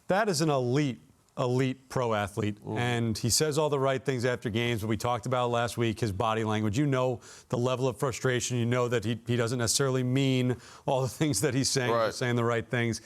that is an elite pro athlete, and he says all the right things after games. But we talked about last week, his body language. You know the level of frustration. You know that he doesn't necessarily mean all the things that he's saying. Right. He's saying the right things.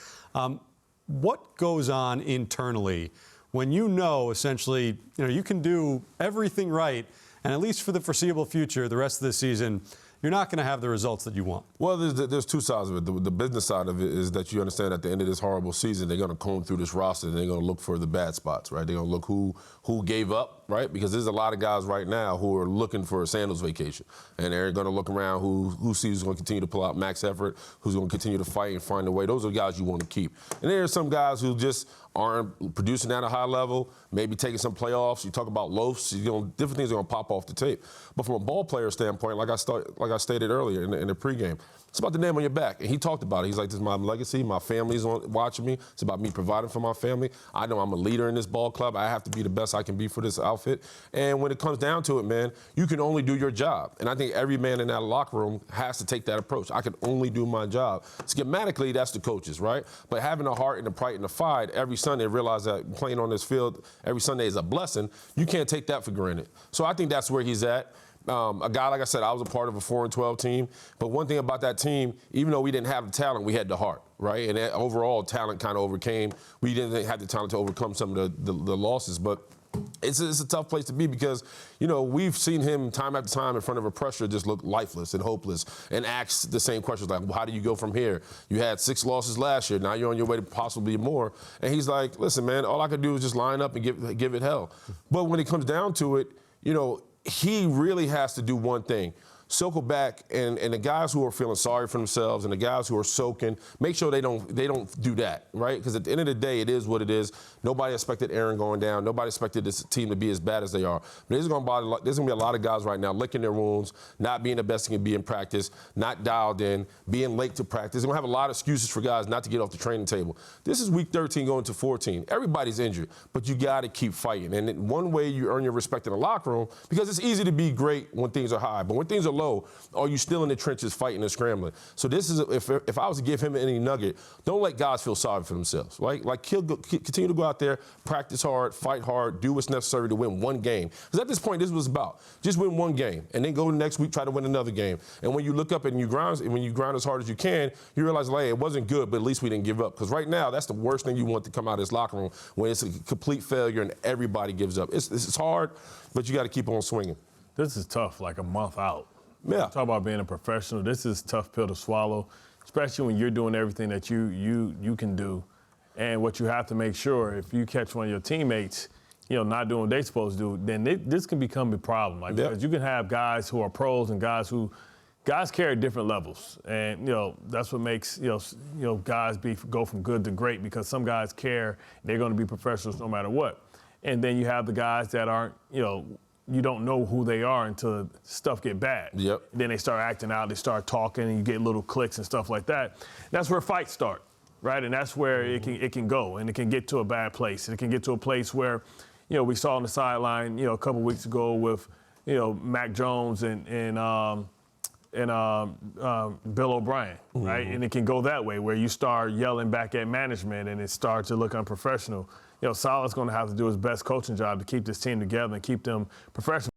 What goes on internally when you know essentially you can do everything right, and at least for the foreseeable future, the rest of the season, you're not going to have the results that you want? Well, there's two sides of it. The business side of it is that you understand at the end of this horrible season, they're going to comb through this roster and they're going to look for the bad spots, right? They're going to look who gave up, right? Because there's a lot of guys right now who are looking for a sandals vacation. And they're going to look around who sees who's going to continue to pull out max effort, who's going to continue to fight and find a way. Those are the guys you want to keep. And there are some guys who just aren't producing at a high level, maybe taking some playoffs. You talk about loafs, different things are going to pop off the tape. But from a ball player standpoint, like I stated earlier in the pregame, it's about the name on your back. And he talked about it. He's like, this is my legacy. My family's watching me. It's about me providing for my family. I know I'm a leader in this ball club. I have to be the best I can be for this outfit. And when it comes down to it, man, you can only do your job. And I think every man in that locker room has to take that approach. I can only do my job. Schematically, that's the coaches, right? But having a heart and a pride and a fight every Sunday, realize that playing on this field every Sunday is a blessing. You can't take that for granted. So I think that's where he's at. A guy, like I said, I was a part of a 4-12 team. But one thing about that team, even though we didn't have the talent, we had the heart, right? And that overall talent kind of overcame. We didn't have the talent to overcome some of the losses. But it's a tough place to be because, we've seen him time after time in front of a pressure just look lifeless and hopeless and ask the same questions like, well, how do you go from here? You had 6 losses last year. Now you're on your way to possibly more. And he's like, listen, man, all I could do is just line up and give it hell. But when it comes down to it, he really has to do one thing. Circle back, and the guys who are feeling sorry for themselves and the guys who are soaking, make sure they don't do that, right? Because at the end of the day, it is what it is. Nobody expected Aaron going down. Nobody expected this team to be as bad as they are. But there's going to be a lot of guys right now licking their wounds, not being the best they can be in practice, not dialed in, being late to practice. We're going to have a lot of excuses for guys not to get off the training table. This is week 13 going to 14. Everybody's injured, but you got to keep fighting. And one way you earn your respect in the locker room, because it's easy to be great when things are high, but when things are low, are you still in the trenches fighting and scrambling? So this is, if I was to give him any nugget, don't let guys feel sorry for themselves, right? Like, continue to go out there, practice hard, fight hard, do what's necessary to win one game. Because at this point, this was about just win one game, and then go the next week, try to win another game. And when you look up and when you grind as hard as you can, you realize, like, hey, it wasn't good, but at least we didn't give up. Because right now, that's the worst thing you want to come out of this locker room, when it's a complete failure and everybody gives up. It's hard, but you got to keep on swinging. This is tough, like a month out. Yeah. Talk about being a professional. This is a tough pill to swallow, especially when you're doing everything that you can do. And what you have to make sure, if you catch one of your teammates, not doing what they're supposed to do, then this can become a problem. Like, because you can have guys who are pros and guys carry different levels. And, that's what makes, guys go from good to great, because some guys care, they're going to be professionals no matter what. And then you have the guys that aren't, you don't know who they are until stuff get bad. Yep. Then they start acting out, they start talking, and you get little clicks and stuff like that. That's where fights start, right? And that's where it can go, and it can get to a bad place. And it can get to a place where, we saw on the sideline, a couple weeks ago with, Mac Jones and Bill O'Brien, right? And it can go that way, where you start yelling back at management and it starts to look unprofessional. Saleh's going to have to do his best coaching job to keep this team together and keep them professional.